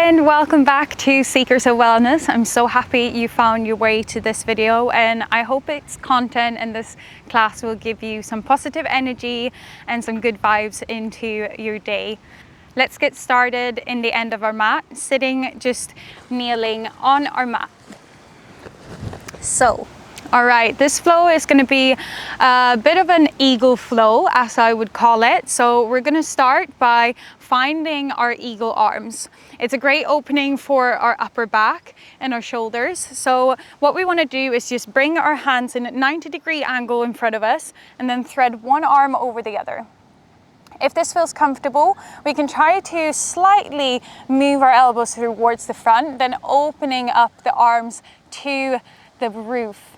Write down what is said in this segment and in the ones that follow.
and welcome back to Seekers of Wellness. I'm so happy you found your way to this video, and I hope its content and this class will give you some positive energy and some good vibes into your day. Let's get started in the end of our mat, sitting, just kneeling on our mat. So, all right, this flow is going to be a bit of an eagle flow, as I would call it. So we're going to start by finding our eagle arms. It's a great opening for our upper back and our shoulders. So what we want to do is just bring our hands in a 90-degree angle in front of us and then thread one arm over the other. If this feels comfortable, we can try to slightly move our elbows towards the front, then opening up the arms to the roof.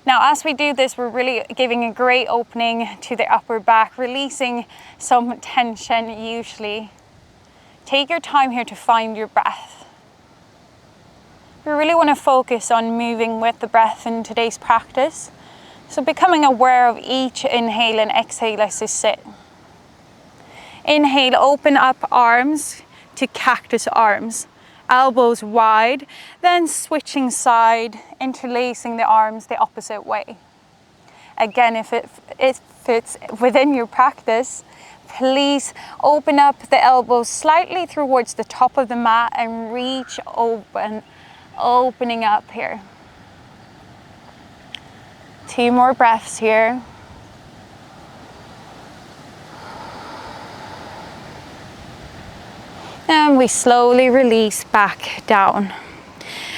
Now, as we do this, we're really giving a great opening to the upper back, releasing some tension usually. Take your time here to find your breath. We really want to focus on moving with the breath in today's practice. So becoming aware of each inhale and exhale as you sit. Inhale, open up arms to cactus arms. Elbows wide, then switching side, interlacing the arms the opposite way. Again, if it fits within your practice, please open up the elbows slightly towards the top of the mat and reach open, opening up here. 2 more breaths here. And we slowly release back down.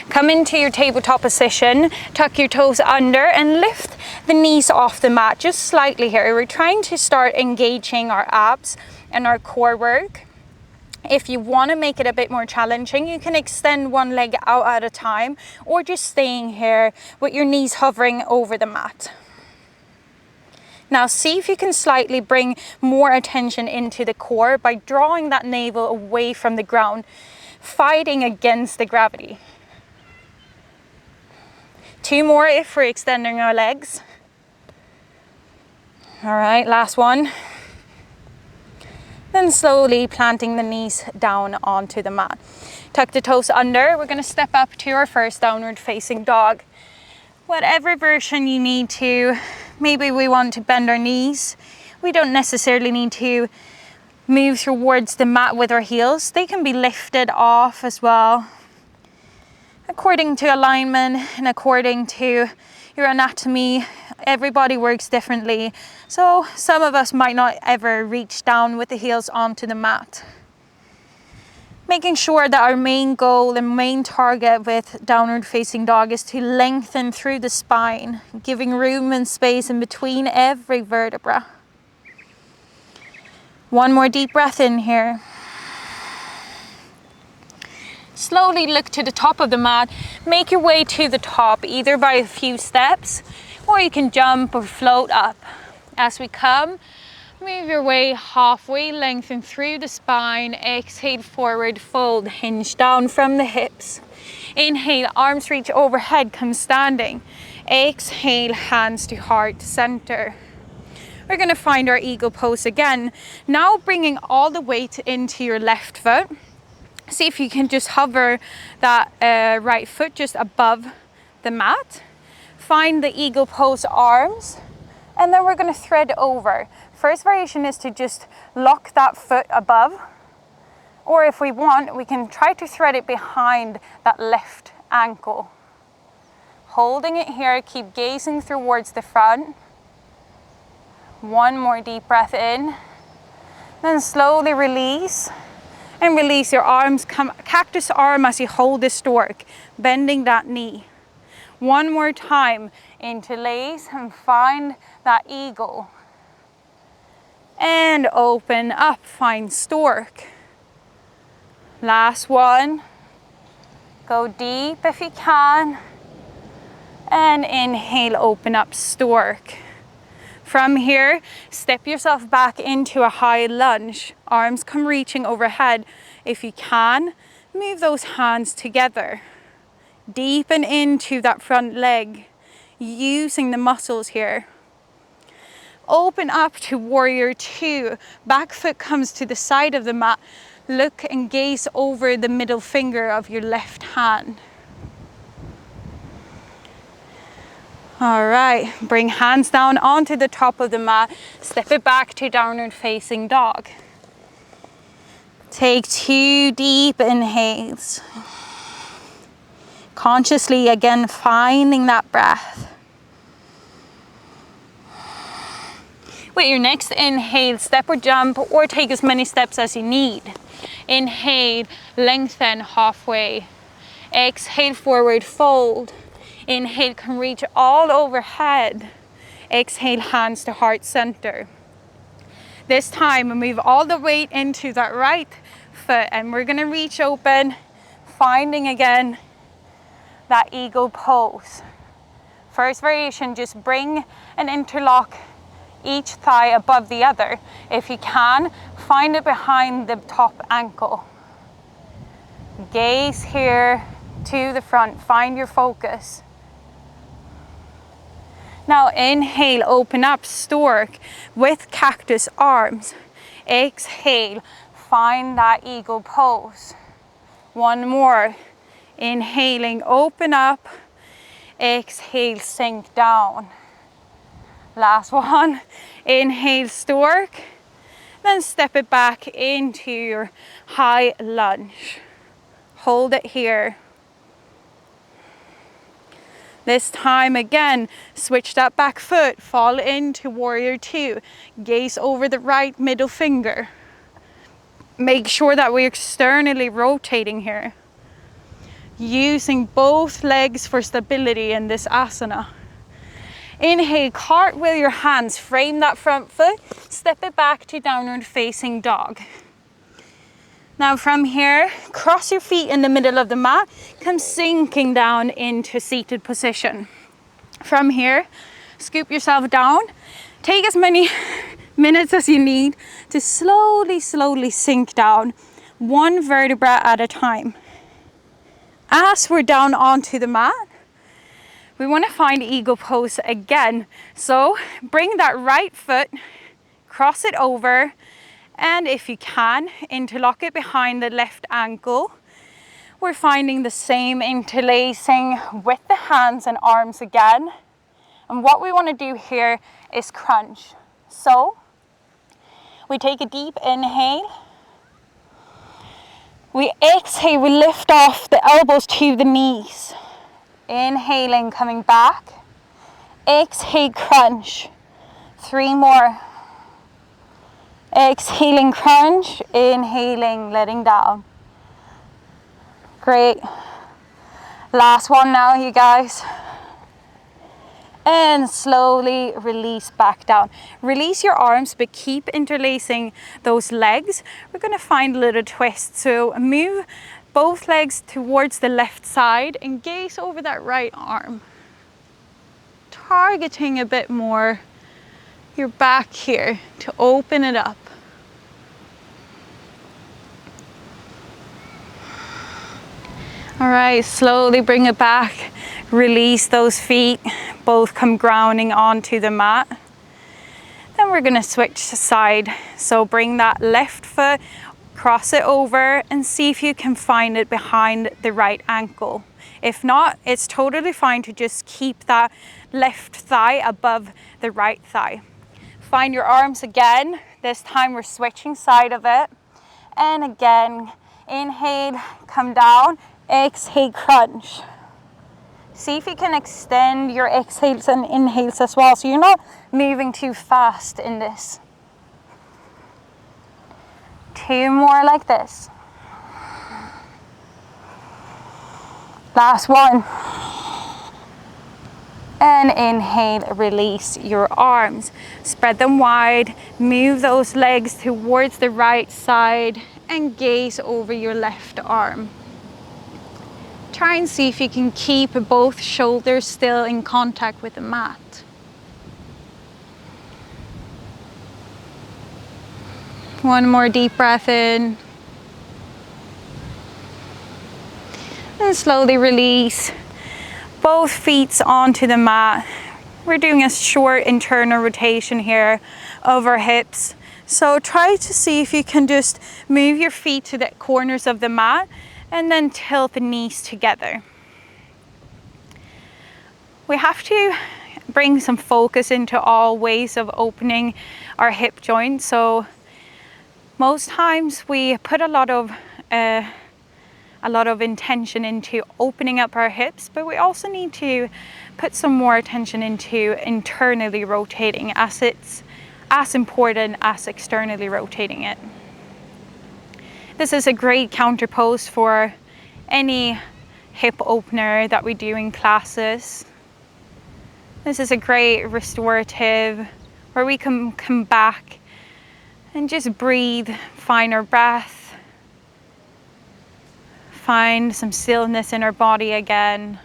Come into your tabletop position, tuck your toes under and lift the knees off the mat just slightly here. We're trying to start engaging our abs and our core work. If you want to make it a bit more challenging, you can extend one leg out at a time or just staying here with your knees hovering over the mat. Now see if you can slightly bring more attention into the core by drawing that navel away from the ground, fighting against the gravity. 2 more if we're extending our legs. All right, last one. Then slowly planting the knees down onto the mat. Tuck the toes under. We're going to step up to our first downward facing dog. Whatever version you need to. Maybe we want to bend our knees. We don't necessarily need to move towards the mat with our heels. They can be lifted off as well, according to alignment and according to your anatomy. Everybody works differently. So some of us might not ever reach down with the heels onto the mat. Making sure that our main goal and main target with downward facing dog is to lengthen through the spine, giving room and space in between every vertebra. 1 more deep breath in here. Slowly look to the top of the mat. Make your way to the top, either by a few steps, or you can jump or float up. As we come, move your way halfway, lengthen through the spine, exhale forward, fold, hinge down from the hips. Inhale, arms reach overhead, come standing. Exhale, hands to heart center. We're going to find our eagle pose again. Now bringing all the weight into your left foot. See if you can just hover that right foot just above the mat. Find the eagle pose arms, and then we're going to thread over. First variation is to just lock that foot above, or if we want, we can try to thread it behind that left ankle. Holding it here, keep gazing towards the front. 1 more deep breath in, then slowly release, and release your arms, cactus arm as you hold the stork, bending that knee. 1 more time, interlace and find that eagle. And open up, find stork. Last one. Go deep if you can. And inhale, open up, stork. From here, step yourself back into a high lunge. Arms come reaching overhead. If you can, move those hands together. Deepen into that front leg, using the muscles here. Open up to warrior 2. Back foot comes to the side of the mat. look and gaze over the middle finger of your left hand. All right, bring hands down onto the top of the mat. Step it back to downward facing dog. Take 2 deep inhales. Consciously again finding that breath. With your next inhale, step or jump or take as many steps as you need. Inhale, lengthen halfway. Exhale, forward fold. Inhale, can reach all overhead. Exhale, hands to heart center. This time, we move all the weight into that right foot and we're gonna reach open, finding again that eagle pose. First variation, just bring and interlock each thigh above the other. If you can, find it behind the top ankle. Gaze here to the front, find your focus. Now inhale, open up, stork with cactus arms. Exhale, find that eagle pose. One more. Inhaling, open up. Exhale, sink down. Last one. Inhale, stork. Then step it back into your high lunge. Hold it here. This time again, switch that back foot, fall into warrior 2. Gaze over the right middle finger. Make sure that we're externally rotating here. Using both legs for stability in this asana. Inhale, cartwheel your hands, frame that front foot, step it back to downward facing dog. Now from here, cross your feet in the middle of the mat, come sinking down into seated position. From here, scoop yourself down, take as many minutes as you need to slowly sink down, one vertebra at a time. As we're down onto the mat, we want to find eagle pose again. So bring that right foot, cross it over, and if you can, interlock it behind the left ankle. We're finding the same interlacing with the hands and arms again. And what we want to do here is crunch. So we take a deep inhale. We exhale, we lift off the elbows to the knees. Inhaling, coming back. Exhale, crunch. 3 more. Exhaling, crunch. Inhaling, letting down. Great. Last one now, you guys. And slowly release back down. Release your arms, but keep interlacing those legs. We're going to find a little twist. So move both legs towards the left side and gaze over that right arm. Targeting a bit more your back here to open it up. All right, slowly bring it back. Release those feet. Both come grounding onto the mat. Then we're gonna switch side. So bring that left foot, cross it over, and see if you can find it behind the right ankle. If not, it's totally fine to just keep that left thigh above the right thigh. Find your arms again. This time we're switching side of it. And again, inhale, come down, exhale, crunch. See if you can extend your exhales and inhales as well, so you're not moving too fast in this. 2 more like this. Last one. And inhale, release your arms. Spread them wide, move those legs towards the right side and gaze over your left arm. Try and see if you can keep both shoulders still in contact with the mat. One more deep breath in. And slowly release. Both feet onto the mat. We're doing a short internal rotation here of our hips. So try to see if you can just move your feet to the corners of the mat and then tilt the knees together. We have to bring some focus into all ways of opening our hip joint. So most times we put a lot of intention into opening up our hips, but we also need to put some more attention into internally rotating, as it's as important as externally rotating it. This is a great counter pose for any hip opener that we do in classes. This is a great restorative where we can come back and just breathe, find our breath, find some stillness in our body again.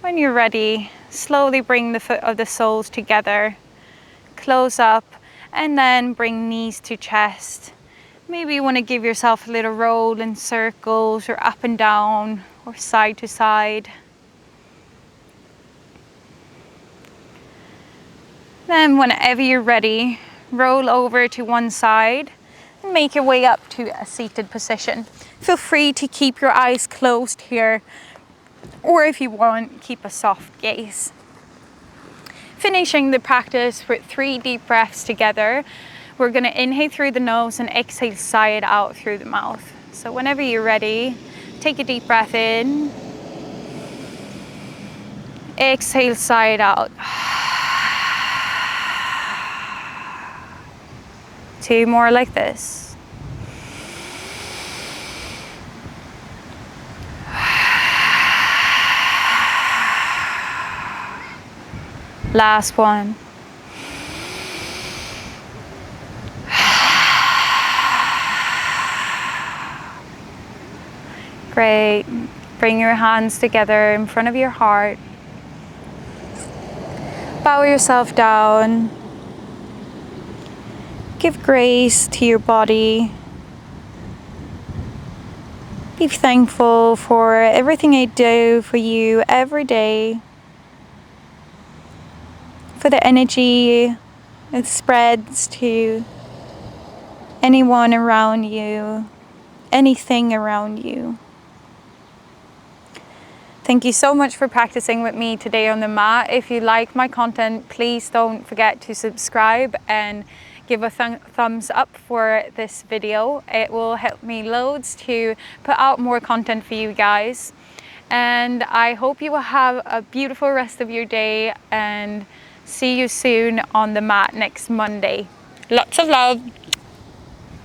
When you're ready, slowly bring the foot of the soles together, close up, and then bring knees to chest. Maybe you want to give yourself a little roll in circles, or up and down, or side to side. Then whenever you're ready, roll over to one side and make your way up to a seated position. Feel free to keep your eyes closed here, or if you want, keep a soft gaze. Finishing the practice with 3 deep breaths together. We're going to inhale through the nose and exhale side out through the mouth. So whenever you're ready, take a deep breath in. Exhale side out. 2 more like this. Last one. Great. Bring your hands together in front of your heart. Bow yourself down. Give grace to your body. Be thankful for everything I do for you every day. For the energy it spreads to anyone around you, anything around you. Thank you so much for practicing with me today on the mat. If you like my content, please don't forget to subscribe and give a thumbs up for this video. It will help me loads to put out more content for you guys. And I hope you will have a beautiful rest of your day, and see you soon on the mat next Monday. Lots of love.